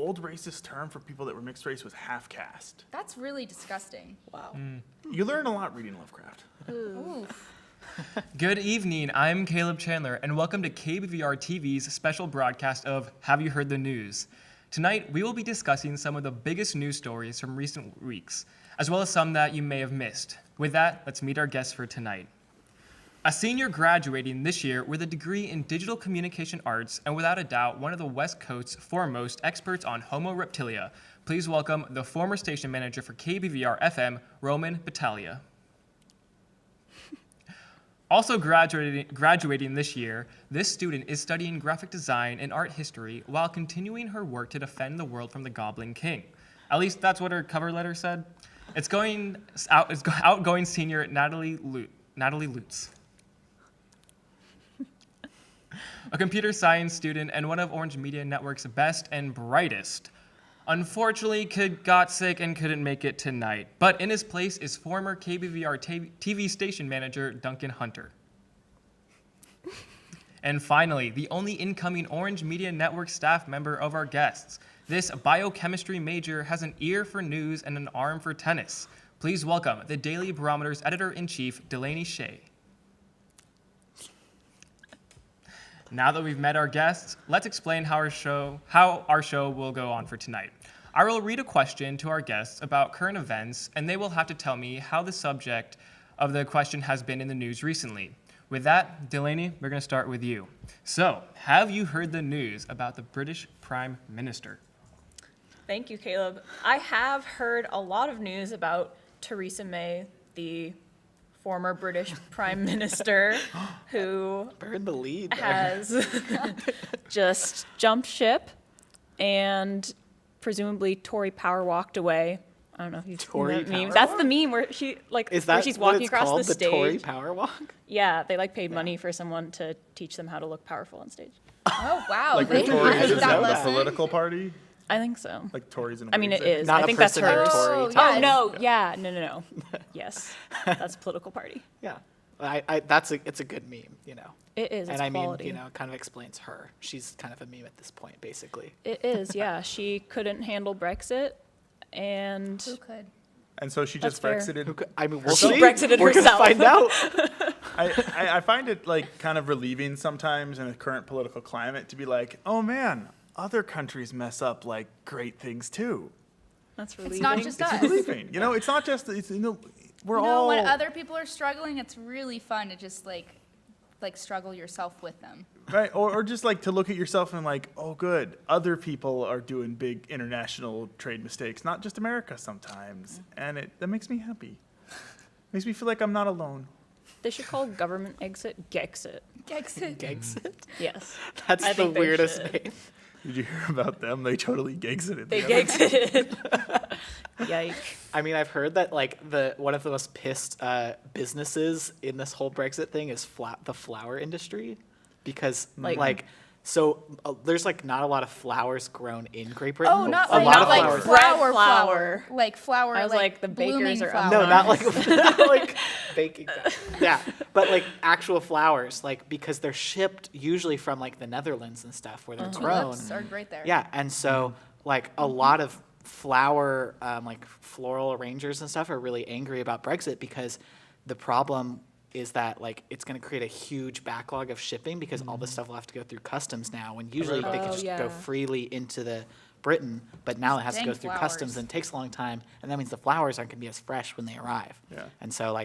old racist term for people that were mixed race was half caste. That's really disgusting. Wow. You learn a lot reading Lovecraft. Oof. Good evening, I'm Caleb Chandler, and welcome to KBVR TV's special broadcast of Have You Heard the News? Tonight, we will be discussing some of the biggest news stories from recent weeks, as well as some that you may have missed. With that, let's meet our guests for tonight. A senior graduating this year with a degree in digital communication arts, and without a doubt, one of the West Coast's foremost experts on Homo reptilia. Please welcome the former station manager for KBVR FM, Roman Battaglia. Also graduating this year, this student is studying graphic design and art history while continuing her work to defend the world from the Goblin King. At least that's what her cover letter said. It's outgoing senior Natalie Lutz. A computer science student and one of Orange Media Network's best and brightest. Unfortunately, kid got sick and couldn't make it tonight, but in his place is former KBVR TV station manager Duncan Hunter. And finally, the only incoming Orange Media Network staff member of our guests. This biochemistry major has an ear for news and an arm for tennis. Please welcome the Daily Barometer's editor-in-chief, Delaney Shea. Now that we've met our guests, let's explain how our show will go on for tonight. I will read a question to our guests about current events, and they will have to tell me how the subject of the question has been in the news recently. With that, Delaney, we're going to start with you. So, have you heard the news about the British Prime Minister? Thank you, Caleb. I have heard a lot of news about Theresa May, the former British Prime Minister, who burned the lead has just jumped ship, and presumably Tory power walked away. I don't know if you've seen that meme. That's the meme where where she's walking across the stage. Tory power walk? Yeah, they paid money for someone to teach them how to look powerful on stage. Oh, wow. Like They the Tories hate is that now the lesson. political party? I think so. Like Tories and I mean, it is. Not I a think that's person named hers. Tory. Oh, Oh, yes. no. Yeah. No. Yes. That's a political party. Yeah. It's a good meme, you know. It is. It's And quality. it kind of explains her. She's kind of a meme at this point, basically. It is, yeah. She couldn't handle Brexit, and Who could? And so she just That's fair. Brexited. We'll She see. Brexited We're herself. gonna find out. I find it kind of relieving sometimes in the current political climate to be like, oh man, other countries mess up great things too. that's relieving. It's not just us. It's relieving. It's not just we're all When other people are struggling, it's really fun to just struggle yourself with them. right, or just to look at yourself and oh good, other people are doing big international trade mistakes, not just America sometimes, and that makes me happy. Makes me feel like I'm not alone. They should call government exit Gexit. Gexit? Yes. That's I the think they weirdest should. name. Did you hear about them? They totally Gexited. They the other- Gexited. Yikes. I mean, I've heard that one of the most pissed businesses in this whole Brexit thing is the flower industry, because there's not a lot of flowers grown in Great Britain. Oh, not a lot of like flowers. flower. Like flower. I was like, the bakers blooming are flower. No, not like baking. Yeah, but actual flowers, because they're shipped usually from the Netherlands and stuff where they're grown. Tulips are great there. Yeah, and so a lot of flower floral arrangers and stuff are really angry about Brexit, because the problem is that it's going to create a huge backlog of shipping, because all this stuff will have to go through customs now, when usually they can just go freely into the Britain, but now it has to go through customs, and it takes a long time, and that means the flowers aren't going to be as fresh when they arrive. Yeah. And so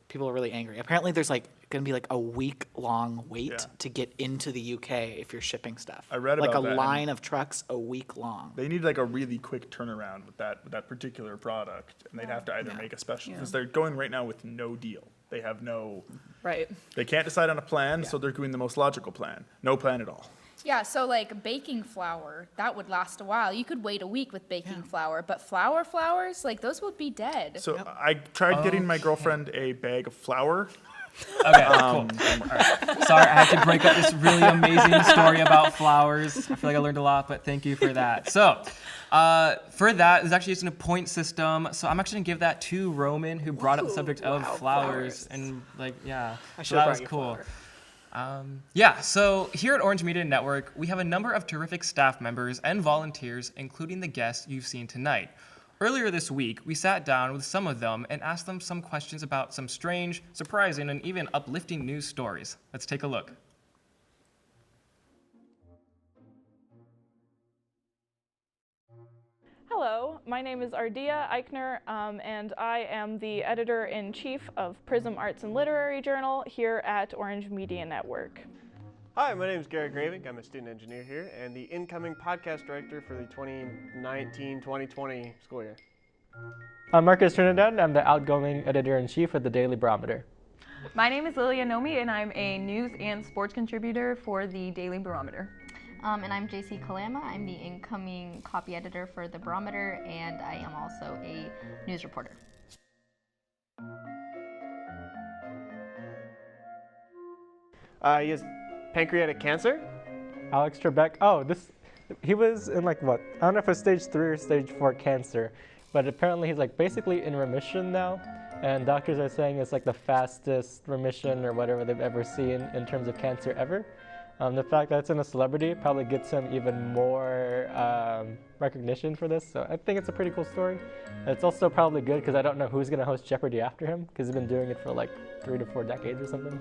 people are really angry. Apparently there's going to be a week-long wait to get into the UK if you're shipping stuff. I read about that, a and line of trucks a week long. They need a really quick turnaround with that particular product, and they'd have to either make a special, because they're going right now with no deal. They have no. Right. They can't decide on a plan, so they're doing the most logical plan. No plan at all. Yeah, so baking flour, that would last a while. You could wait a week with baking flour, but flowers, those would be dead. So I tried getting my girlfriend a bag of flour. Okay, cool. All right. Sorry, I had to break up this really amazing story about flowers. I feel like I learned a lot, but thank you for that. So, for that, there's actually just a point system. So I'm actually gonna give that to Roman, who brought up the subject of flowers. And I so should've that brought was you cool. flour. So here at Orange Media Network, we have a number of terrific staff members and volunteers, including the guests you've seen tonight. Earlier this week, we sat down with some of them and asked them some questions about some strange, surprising, and even uplifting news stories. Let's take a look. Hello, my name is Ardea Eichner, and I am the editor-in-chief of Prism Arts and Literary Journal here at Orange Media Network. Hi, my name is Garrett Gravink. I'm a student engineer here and the incoming podcast director for the 2019-2020 school year. I'm Marcus Trinidad. I'm the outgoing editor-in-chief of the Daily Barometer. My name is Lilia Nomi, and I'm a news and sports contributor for the Daily Barometer. And I'm JC Kalama. I'm the incoming copy editor for the Barometer, and I am also a news reporter. He has pancreatic cancer. Alex Trebek. He was in I don't know if it's stage 3 or stage 4 cancer, but apparently he's basically in remission now. And doctors are saying it's the fastest remission or whatever they've ever seen in terms of cancer ever. The fact that it's in a celebrity probably gets him even more recognition for this, so I think it's a pretty cool story. It's also probably good because I don't know who's going to host Jeopardy after him, because he's been doing it for 3 to 4 decades or something.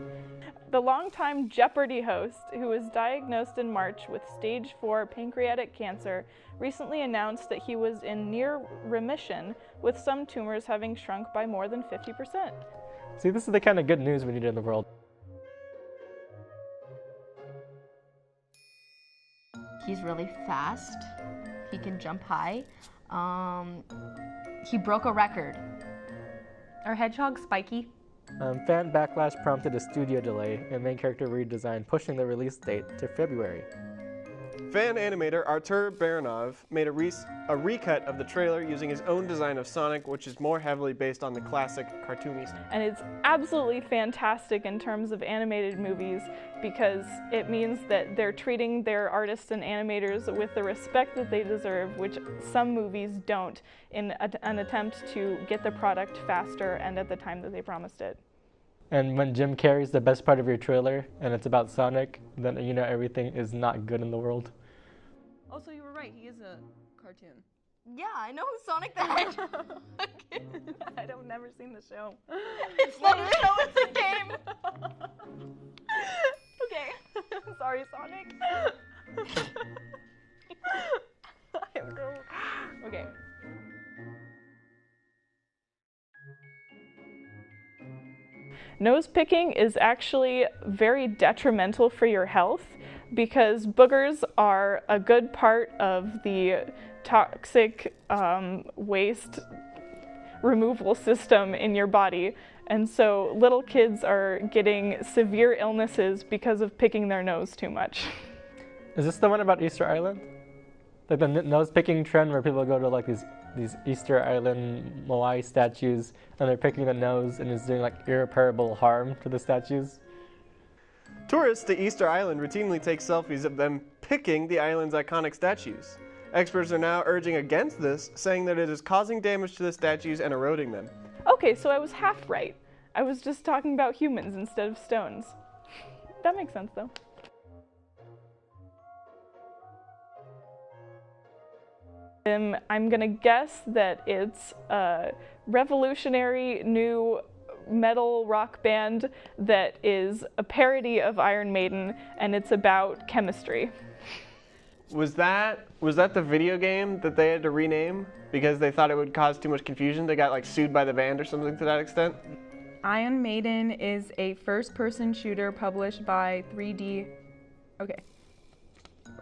The longtime Jeopardy host, who was diagnosed in March with stage 4 pancreatic cancer, recently announced that he was in near remission, with some tumors having shrunk by more than 50%. See, this is the kind of good news we need in the world. He's really fast. He can jump high. He broke a record. Our hedgehog Spiky. Fan backlash prompted a studio delay and main character redesign, pushing the release date to February. Fan animator Artur Baranov made a recut of the trailer using his own design of Sonic, which is more heavily based on the classic cartoony style. And it's absolutely fantastic in terms of animated movies because it means that they're treating their artists and animators with the respect that they deserve, which some movies don't, in an attempt to get the product faster and at the time that they promised it. And when Jim Carrey's the best part of your trailer and it's about Sonic, then you know everything is not good in the world. Oh, so you were right. He is a cartoon. Yeah, I know who Sonic the Hedgehog is. I don't never seen the show. It's not a show, it's a game. Okay. Sorry, Sonic. Okay. Nose picking is actually very detrimental for your health because boogers are a good part of the toxic waste removal system in your body. And so little kids are getting severe illnesses because of picking their nose too much. Is this the one about Easter Island? The nose picking trend where people go to these Easter Island Moai statues and they're picking the nose and it's doing irreparable harm to the statues? Tourists to Easter Island routinely take selfies of them picking the island's iconic statues. Experts are now urging against this, saying that it is causing damage to the statues and eroding them. Okay, so I was half right. I was just talking about humans instead of stones. That makes sense, though. I'm gonna guess that it's a revolutionary new metal rock band that is a parody of Iron Maiden, and it's about chemistry. Was that the video game that they had to rename because they thought it would cause too much confusion? They got sued by the band or something to that extent? Iron Maiden is a first-person shooter published by 3D. Okay.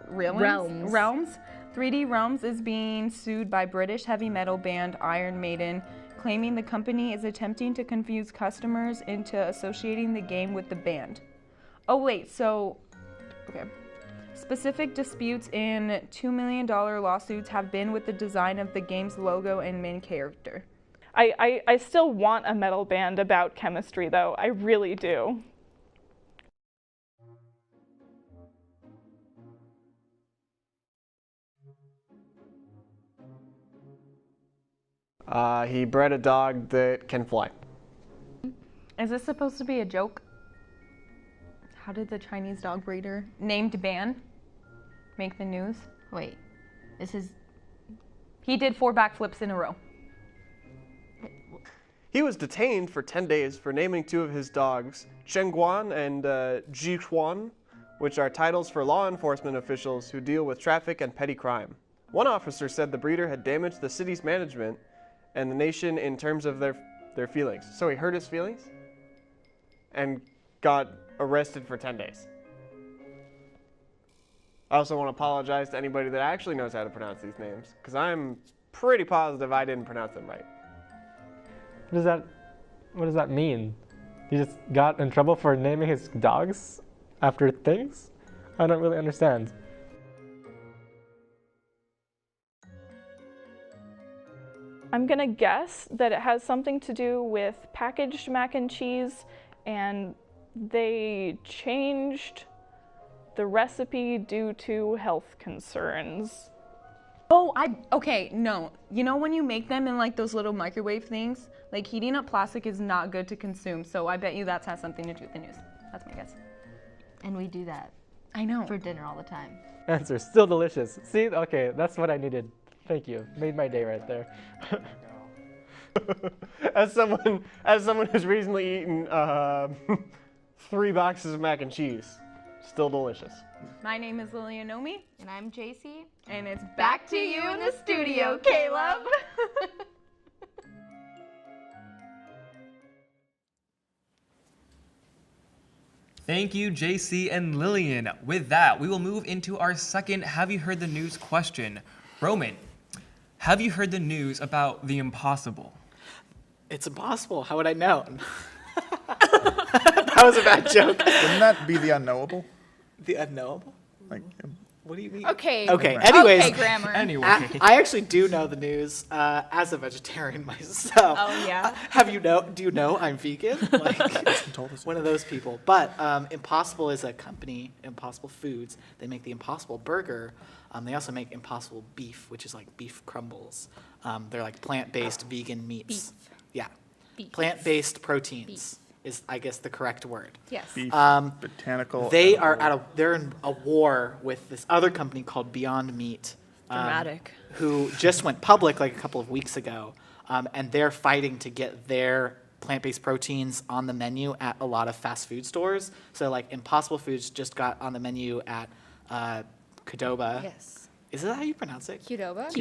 Realms. 3D Realms is being sued by British heavy metal band Iron Maiden, claiming the company is attempting to confuse customers into associating the game with the band. Oh wait, okay. Specific disputes in $2 million lawsuits have been with the design of the game's logo and main character. I still want a metal band about chemistry, though. I really do. He bred a dog that can fly. Is this supposed to be a joke? how did the Chinese dog breeder named Ban make the news? Wait, this is. He did 4 backflips in a row. He was detained for 10 days for naming 2 of his dogs, Chengguan and Jihuan, which are titles for law enforcement officials who deal with traffic and petty crime. One officer said the breeder had damaged the city's management and the nation in terms of their feelings. So he hurt his feelings and got arrested for 10 days. I also want to apologize to anybody that actually knows how to pronounce these names, because I'm pretty positive I didn't pronounce them right. What does that mean? He just got in trouble for naming his dogs after things? I don't really understand. I'm gonna guess that it has something to do with packaged mac and cheese, and they changed the recipe due to health concerns. Okay, no. You know when you make them in like those little microwave things? Like heating up plastic is not good to consume, so I bet you that has something to do with the news. That's my guess. And we do that I know. for dinner all the time. Answer, still delicious. See, okay, that's what I needed. Thank you. Made my day right there. As someone who's recently eaten 3 boxes of mac and cheese, still delicious. My name is Lillian Nomi, And I'm JC. and it's back to you in the studio, Caleb. Thank you, JC and Lillian. With that, we will move into our second Have You Heard the News question. Roman, have you heard the news about the impossible? It's impossible. How would I know? That was a bad joke. Wouldn't that be the unknowable? The unknowable? Like, What do you mean? Okay. Okay. Anyways, Okay, grammar. Anyway. I actually do know the news as a vegetarian myself. Oh, yeah? Do you know I'm vegan? Like, one of those people. But Impossible is a company, Impossible Foods. They make the Impossible Burger. They also make Impossible Beef, which is like beef crumbles. They're like plant-based vegan meats. Beef. Yeah. Beef. Plant-based proteins is, I guess, the correct word. Yes. beef, botanical. They edible. are they're in a war with this other company called Beyond Meat. Dramatic. Who just went public like a couple of weeks ago, and they're fighting to get their plant-based proteins on the menu at a lot of fast food stores. So like Impossible Foods just got on the menu at Qdoba. Yes. Is that how you pronounce it? Qdoba.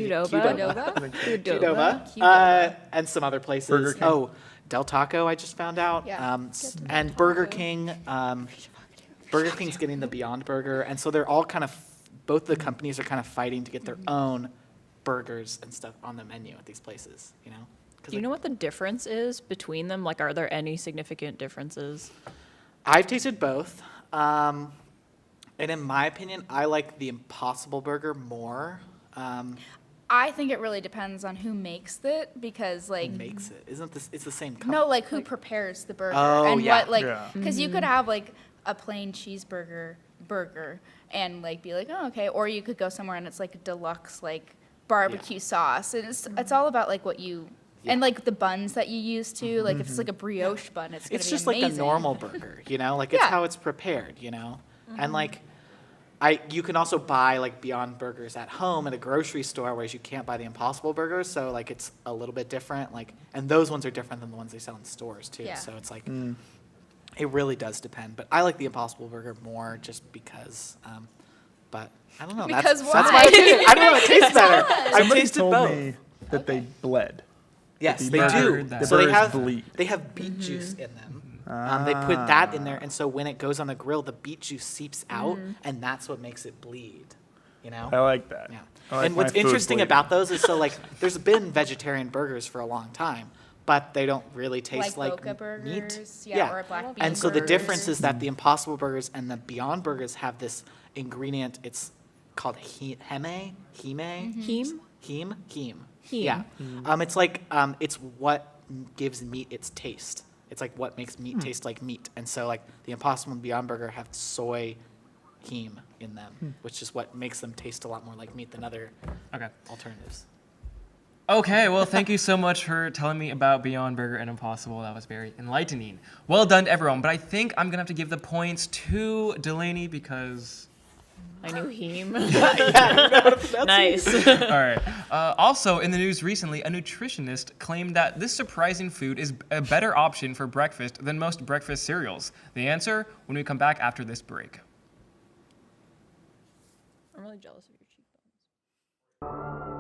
Qdoba. And some other places. Burger King. Oh, Del Taco, I just found out. Yeah. And Burger King. Burger King's getting the Beyond Burger. And so they're all kind of, both the companies are kind of fighting to get their own burgers and stuff on the menu at these places, you know? Do you know what the difference is between them? Like, are there any significant differences? I've tasted both. And in my opinion, I like the Impossible Burger more. I think it really depends on who makes it because, like, Who makes it? Isn't this? It's the same company. no, like who prepares the burger Oh, and yeah. what, like, Yeah. because you could have like a plain cheeseburger burger and like be like, oh, okay, or you could go somewhere and it's like a deluxe like barbecue sauce, and it's all about like what you. Yeah. And like the buns that you use too, like if it's like a brioche bun, it's gonna It's be just amazing. like a normal burger, you know? Like it's Yeah. how it's prepared, you know? And like you can also buy like Beyond Burgers at home at a grocery store, whereas you can't buy the Impossible Burgers, so like it's a little bit different. Like, and those ones are different than the ones they sell in stores too. Yeah. So it's like it really does depend. But I like the Impossible Burger more just because. But I don't know. Because that's why? my opinion. I don't know. It tastes better. I've Somebody tasted told both. me that they bled. Yes, the they burger- do. the So they burgers have bleed. they have beet juice in them. They put that in there, and so when it goes on the grill, the beet juice seeps out, and that's what makes it bleed. You know. I like that. Yeah. I like And what's my food interesting bleeding. about those is so like there's been vegetarian burgers for a long time, but they don't really taste like Boca burgers, meat. yeah, or black bean And so the burgers. difference is that the Impossible Burgers and the Beyond Burgers have this ingredient. It's called heme. Yeah. It's like it's what gives meat its taste. It's like what makes meat taste like meat. And so like the Impossible and Beyond Burger have soy heme in them, which is what makes them taste a lot more like meat than other Okay. alternatives. Okay, well, thank you so much for telling me about Beyond Burger and Impossible. That was very enlightening. Well done to everyone, but I think I'm going to have to give the points to Delaney because... I knew him. Yeah, Nice. All right. Also, in the news recently, a nutritionist claimed that this surprising food is a better option for breakfast than most breakfast cereals. The answer when we come back after this break. I'm really jealous of your cheekbones.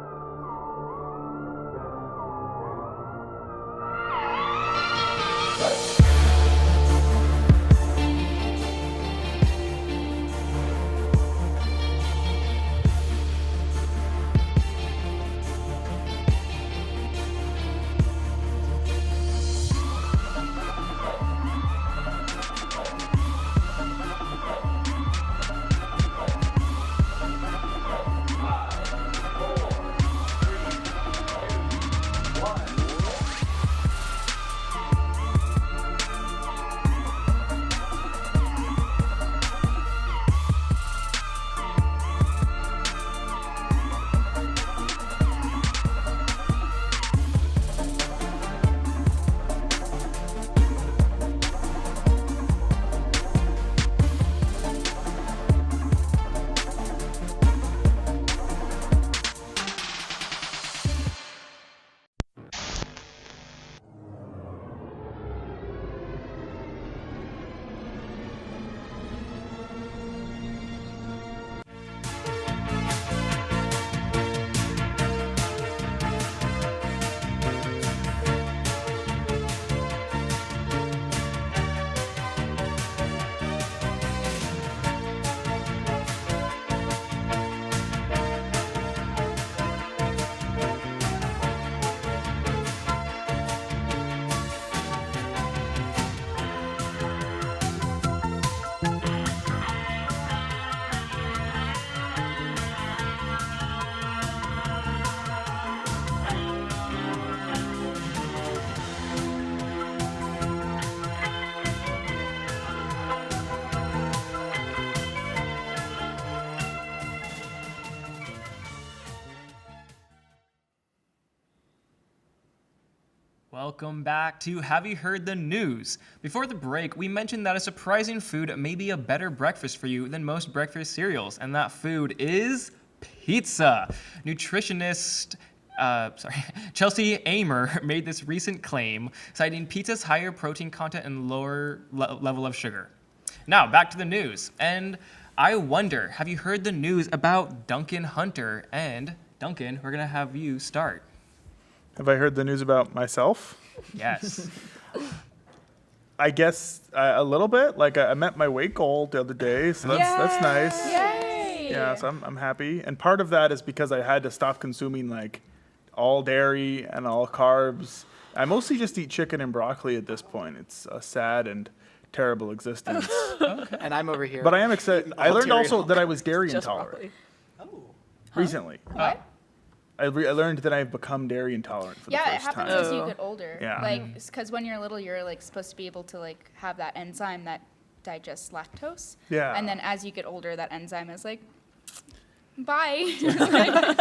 Welcome back to Have You Heard the News? Before the break, we mentioned that a surprising food may be a better breakfast for you than most breakfast cereals, and that food is pizza. Nutritionist Chelsea Amer made this recent claim, citing pizza's higher protein content and lower level of sugar. Now, back to the news. And I wonder, have you heard the news about Duncan Hunter? And Duncan, we're going to have you start. Have I heard the news about myself? Yes. I guess a little bit. Like I met my weight goal the other day, so that's nice. Yay! Yeah, so I'm happy. And part of that is because I had to stop consuming like all dairy and all carbs. I mostly just eat chicken and broccoli at this point. It's a sad and terrible existence. Okay. And I'm over here. But I am excited. I learned also that I was dairy Just intolerant broccoli. recently. What? I learned that I've become dairy intolerant for the Yeah, it first time. happens as you get older. Yeah. Like, because when you're little, you're like supposed to be able to like have that enzyme that digests lactose. Yeah. And then as you get older, that enzyme is like, bye.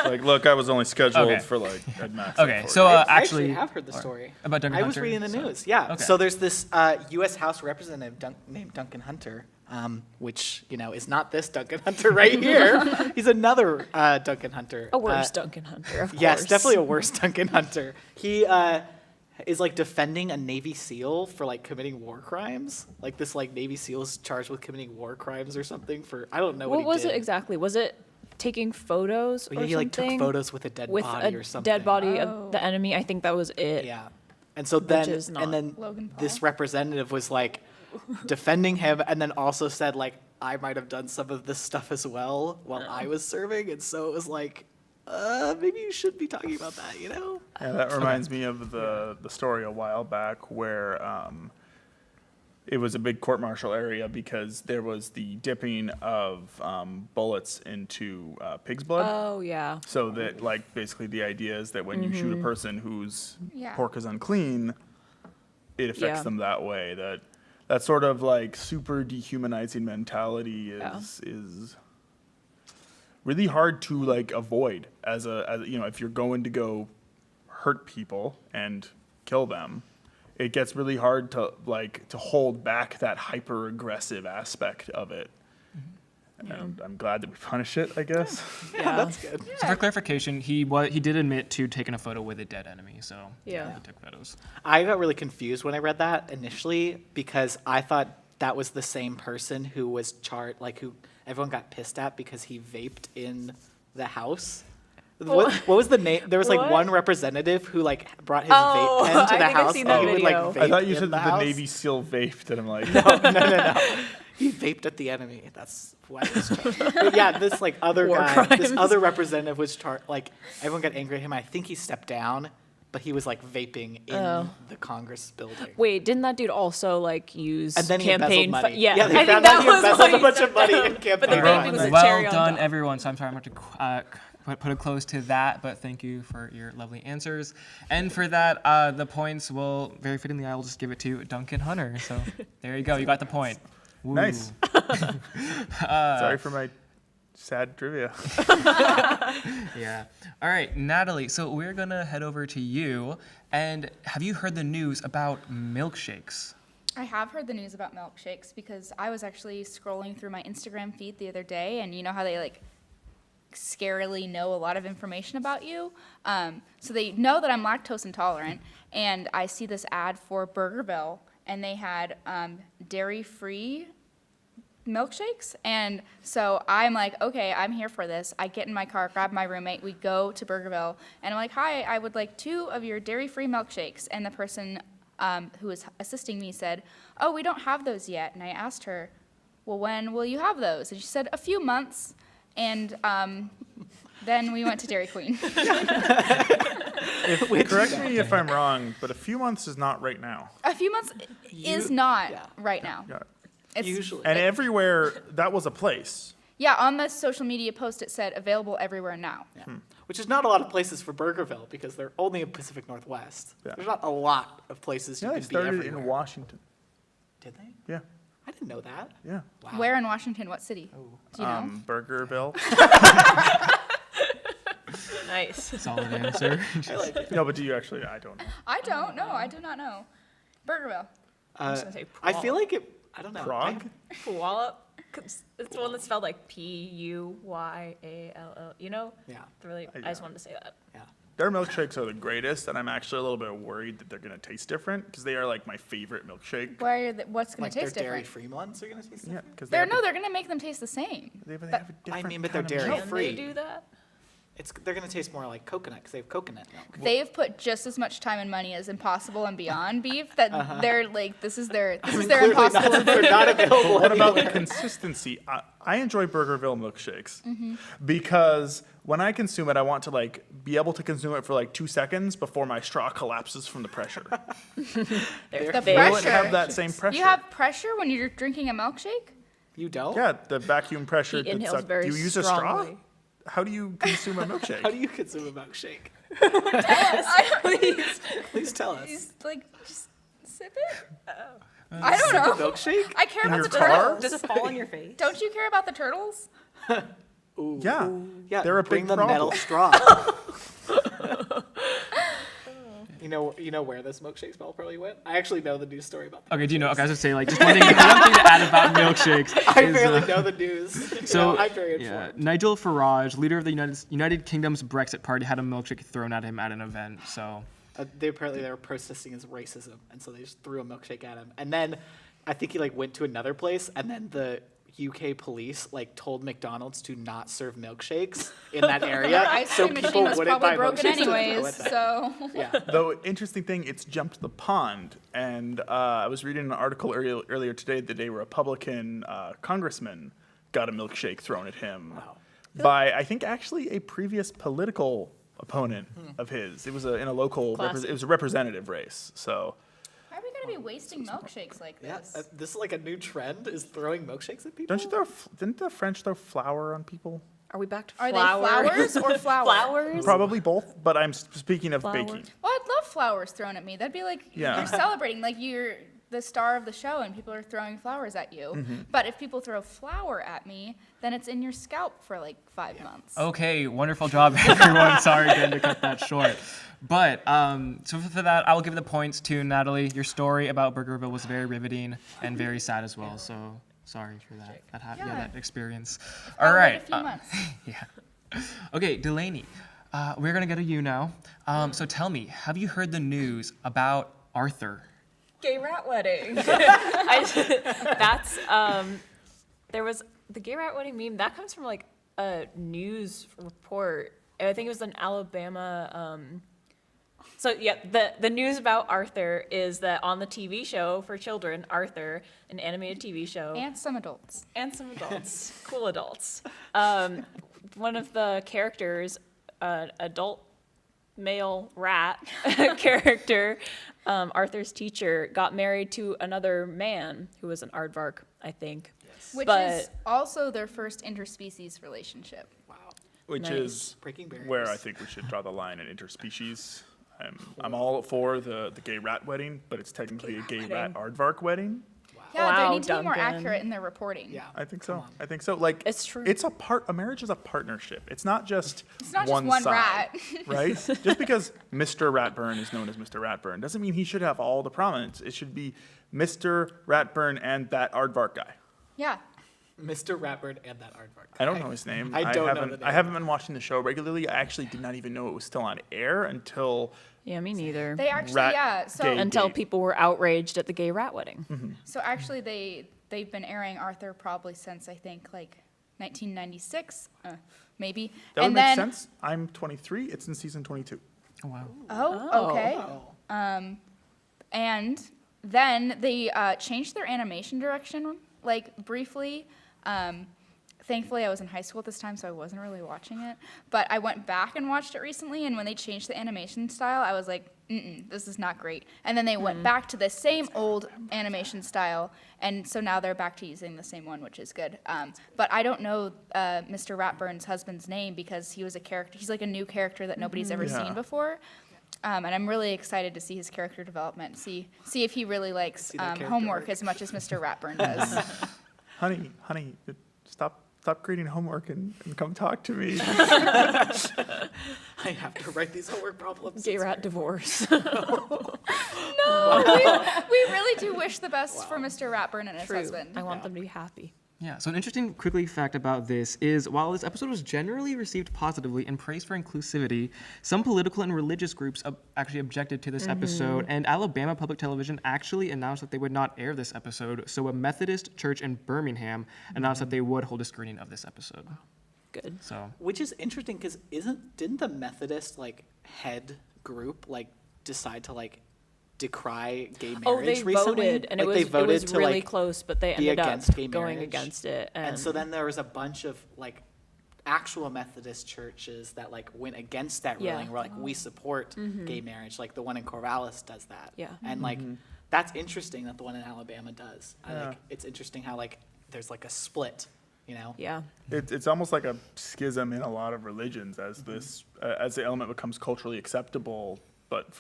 Like, look, I was only scheduled Okay. for like at max. Okay, like so I actually have heard the story. about Duncan I was Hunter, reading the so- news. Yeah. Okay. So there's this U.S. House representative named Duncan Hunter, which is not this Duncan Hunter right here. He's another Duncan Hunter. A worse Duncan Hunter, of Yes, course. definitely a worse Duncan Hunter. He is like defending a Navy SEAL for like committing war crimes. Like this like Navy SEAL is charged with committing war crimes or something for I don't know what What he was did. it exactly? Was it taking photos Well, or yeah, he like something? took photos with a dead with body a or something. dead body of the enemy. I think that was it. Yeah. And so then is not and then Logan Paul. this representative was like defending him and then also said like I might have done some of this stuff as well while I was serving, and so it was like maybe you should be talking about that, Yeah, that reminds me of the story a while back where it was a big court-martial area because there was the dipping of bullets into pig's blood. Oh yeah. So that, like, basically the idea is that when you shoot a person whose Yeah. pork is unclean, it affects Yeah. them that way. That sort of like super dehumanizing mentality is really hard to like avoid as if you're going to go hurt people and kill them, it gets really hard to hold back that hyper aggressive aspect of it. And I'm glad that we punish it, I guess. Yeah, that's good. So for clarification, he did admit to taking a photo with a dead enemy, so he took photos. I got really confused when I read that initially because I thought that was the same person who was who everyone got pissed at because he vaped in the house. What was the name? There was one representative who brought his vape pen to the house. I've seen that video. I thought you said that the Navy SEAL vaped, and I'm like, no. He vaped at the enemy. That's why it was charged. But yeah, this other War guy, crimes. this other representative was charged. Everyone got angry at him. I think he stepped down, but he was vaping in the Congress building. Wait, didn't that dude also use And then he campaign embezzled money. Yeah, they I found think out that he was embezzled a bunch of money in campaign. But the vaping was a Well cherry on done, top. everyone. So I'm sorry I'm going to put a close to that, but thank you for your lovely answers. And for that, the points will, very fittingly, I will just give it to Duncan Hunter. So there you go. You got the point. Woo. nice. Sorry for my sad trivia. Yeah. All right, Natalie. So we're going to head over to you. And have you heard the news about milkshakes? I have heard the news about milkshakes because I was actually scrolling through my Instagram feed the other day, and you know how they scarily know a lot of information about you. So they know that I'm lactose intolerant, and I see this ad for Burgerville, and they had dairy-free milkshakes, and so I'm like, okay, I'm here for this. I get in my car, grab my roommate, we go to Burgerville, and I'm like, hi, I would like 2 of your dairy-free milkshakes, and the person who was assisting me said, oh, we don't have those yet, and I asked her, well, when will you have those? And she said, a few months. And then we went to Dairy Queen. Correct me if I'm wrong, but a few months is not right now. A few months is not right now. Yeah. It's, Usually. And everywhere, that was a place. Yeah, on the social media post it said available everywhere now. Yeah. Which is not a lot of places for Burgerville because they're only in Pacific Northwest. Yeah. There's not a lot of places you Yeah, can they be started everywhere. in Washington. Did they? Yeah. I didn't know that. Yeah. Wow. Where in Washington? What city? Do you know? Burgerville. Nice. Solid answer. I like it. No, but do you actually? I don't know. I don't know. I do not know. Burgerville. I'm just gonna say I feel like it. I don't know. Prague? Puyallup. It's the one that's spelled Puyall. You know? Yeah. Really, I just wanted to say that. Yeah. Their milkshakes are the greatest, and I'm actually a little bit worried that they're going to taste different because they are my favorite milkshake. What's going to Their taste different? dairy-free ones are gonna taste Yeah, different. because They're going to make them taste the same. they have a different but they're kind of dairy milk. Can free. they do that? They're gonna taste more like coconut because they have coconut milk. They've put just as much time and money as Impossible and Beyond Beef that they're this is their Clearly Impossible. not, they're not available What about anywhere. consistency? I enjoy Burgerville milkshakes because when I consume it, I want to be able to consume it for 2 seconds before my straw collapses from the pressure. The They don't pressure. have that same pressure. You have pressure when you're drinking a milkshake? You don't? Yeah, the vacuum pressure. He that inhales suck- very Do you use a strongly. straw? How do you consume a milkshake? How do you consume a milkshake? Please tell us. Just sip it? I don't know. Milkshake? I care In about your the car? turtles. Does it fall on your face? Don't you care about the turtles? Ooh. Yeah. Yeah. They're a bring big the problem. metal straw. You know where this milkshake smell probably went? I actually know the news story about that. Okay, do you know? Okay, I was gonna say just one thing to add about milkshakes. I is, barely know the news. So I'm very informed. Nigel Farage, leader of the United Kingdom's Brexit Party, had a milkshake thrown at him at an event. So They were protesting his racism, and so they just threw a milkshake at him. And then I think he went to another place, and then the UK police told McDonald's to not serve milkshakes in that area, Their ice so cream people machine was wouldn't probably buy broken milkshakes. anyways, so. Yeah. Though, interesting thing, it's jumped the pond. And I was reading an article earlier today that a Republican congressman got a milkshake thrown at him by, I think, actually a previous political opponent of his. It was in a local, it was a representative race. So. Why are we going to be wasting milkshakes like Yeah, this? this is a new trend, is throwing milkshakes at people. Don't you didn't the French throw flour on people? Are we back to Are flowers? they flowers or flour? Flowers? Probably both, but I'm speaking of Flour. baking. Well, I'd love flowers thrown at me. That'd be Yeah. you're celebrating, you're the star of the show and people are throwing flowers at you. But if people throw flour at me, then it's in your scalp for like 5 months. Okay, wonderful job, everyone. Sorry again to cut that short. But so for that, I will give the points to Natalie. Your story about Burgerville was very riveting and very sad as well. So sorry for that. That experience. All right. A few months. Yeah. Okay, Delaney, we're gonna go to you now. So tell me, have you heard the news about Arthur? Gay rat wedding. There was the gay rat wedding meme that comes from like a news report. I think it was an Alabama. So yeah, the news about Arthur is that on the TV show for children, Arthur, an animated TV show, And some adults. cool adults. One of the characters, adult male rat character, Arthur's teacher, got married to another man who was an aardvark, I think. Which is also their first interspecies relationship. Wow. Which Nice. is Breaking barriers. where I think we should draw the line in interspecies. I'm all for the gay rat wedding, but it's technically a gay rat aardvark wedding. Yeah, Wow, they need to be more Duncan. accurate in their reporting. Yeah. I think so. I think so. Like It's true. It's a marriage is a partnership. It's not just It's not one just one side, rat. right? Just because Mr. Ratburn is known as Mr. Ratburn doesn't mean he should have all the prominence. It should be Mr. Ratburn and that aardvark guy. Yeah. Mr. Ratbird and that aardvark. I don't know his name. I don't know haven't, the name. I haven't been watching the show regularly. I actually did not even know it was still on air until Yeah, me neither. They actually, Rat yeah. So, gay. Until people were outraged at the gay rat wedding. so actually, they've been airing Arthur probably since I think like 1996, maybe. that would and make then, sense. I'm 23. It's in season 22. Oh, wow. Oh, okay. And then they changed their animation direction, like briefly. Thankfully, I was in high school at this time, so I wasn't really watching it. But I went back and watched it recently, and when they changed the animation style, I was like, this is not great. And then they went back to the same old animation style, and so now they're back to using the same one, which is good. But I don't know Mr. Ratburn's husband's name because he was a character. He's like a new character that nobody's ever Yeah. seen before. And I'm really excited to see his character development, see if he really likes that character homework arc. as much as Mr. Ratburn does. Honey, stop creating homework and come talk to me. I have to write these homework problems. Gay rat divorce. No, we really do wish the best for Mr. Ratburn and his husband. I want them to be happy. Yeah, so an interesting quickly fact about this is while this episode was generally received positively and praised for inclusivity, some political and religious groups actually objected to this episode, and Alabama Public Television actually announced that they would not air this episode, so a Methodist church in Birmingham announced that they would hold a screening of this episode. Good. So, Which is interesting because didn't the Methodist head group decide to decry gay marriage Oh, they recently? voted, and Like, it they was voted to really close, but they be ended up against gay going marriage. against it. And so then there was a bunch of actual Methodist churches that went against that Yeah. ruling. Were we support gay marriage, like the one in Corvallis does that. Yeah. And that's interesting that the one in Alabama does. Yeah. It's interesting how there's a split, you know. Yeah. It's almost like a schism in a lot of religions as this as the element becomes culturally acceptable, but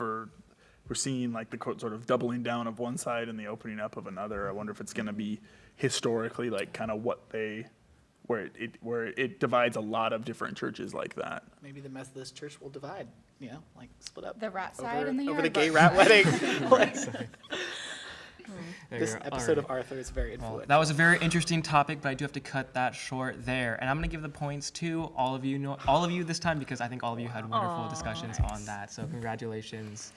we're seeing the sort of doubling down of one side and the opening up of another. I wonder if it's going to be historically kind of where it divides a lot of different churches like that. Maybe the Methodist Church will divide, split up. The rat side and the over the aardvark gay rat wedding. there This you go. episode All of Arthur is very Well, influential. that was a very interesting topic, but I do have to cut that short there. And I'm going to give the points to all of you this time because I think all of you had wonderful discussions on that. So congratulations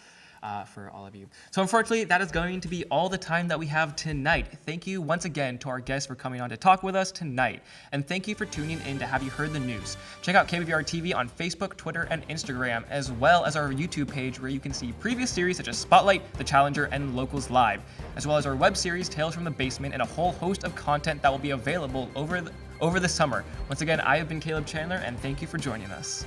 for all of you. So unfortunately, that is going to be all the time that we have tonight. Thank you once again to our guests for coming on to talk with us tonight. And thank you for tuning in to Have You Heard the News. Check out KBVR TV on Facebook, Twitter, and Instagram, as well as our YouTube page where you can see previous series such as Spotlight, The Challenger, and Locals Live, as well as our web series Tales from the Basement and a whole host of content that will be available over the summer. Once again, I have been Caleb Chandler, and thank you for joining us.